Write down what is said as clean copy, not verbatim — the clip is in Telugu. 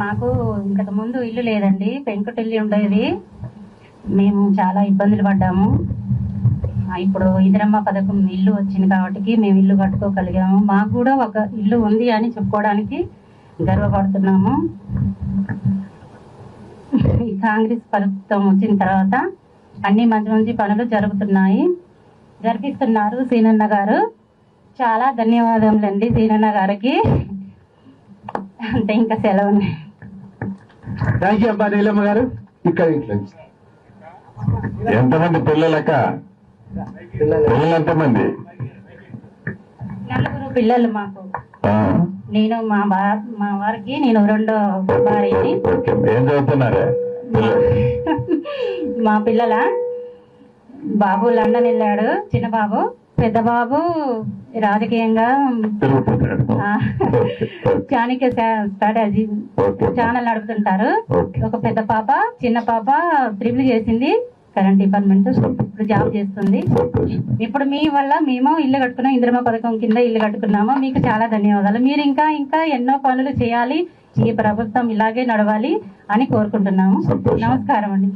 మాకు ఇంతకు ముందు ఇల్లు లేదండి, పెంకుటిల్లు ఉండేది. మేము చాలా ఇబ్బందులు పడ్డాము. ఇప్పుడు ఇందిరమ్మ పథకం ఇల్లు వచ్చింది కాబట్టి మేము ఇల్లు కట్టుకోగలిగాము. మాకు కూడా ఒక ఇల్లు ఉంది అని చెప్పుకోవడానికి గర్వపడుతున్నాము. ఈ కాంగ్రెస్ ప్రభుత్వం వచ్చిన తర్వాత అన్ని మంచి మంచి పనులు జరిపిస్తున్నారు సీనన్న గారు. చాలా ధన్యవాదములండి సీనన్న గారికి. అంటే ఇంకా సెలవు. థ్యాంక్ యూ అబ్బా నీలమ్మ గారు. ఇక్కడ ఎంతమంది పిల్లలక? పిల్లలు ఎంతమంది? 4 పిల్లలు మాకు. నేను మా వారికి నేను 2వ భార్యని. ఏం చదువుతున్నారా? మా పిల్లల బాబు లండన్ వెళ్ళాడు, చిన్న బాబు. పెద్ద బాబు రాజకీయంగా చాణక్య స్ట్రాటజీ ఛానల్ నడుపుతుంటారు. ఒక పెద్ద పాప, చిన్న పాప ట్రిపుల్ చేసింది, కరెంట్ డిపార్ట్మెంట్, ఇప్పుడు జాబ్ చేస్తుంది. ఇప్పుడు మీ వల్ల మేము ఇల్లు కట్టుకున్నాం, ఇందిరమ్మ పథకం కింద ఇల్లు కట్టుకున్నాము. మీకు చాలా ధన్యవాదాలు. మీరు ఇంకా ఎన్నో పనులు చేయాలి, ఈ ప్రభుత్వం ఇలాగే నడవాలి అని కోరుకుంటున్నాము. నమస్కారం అండి.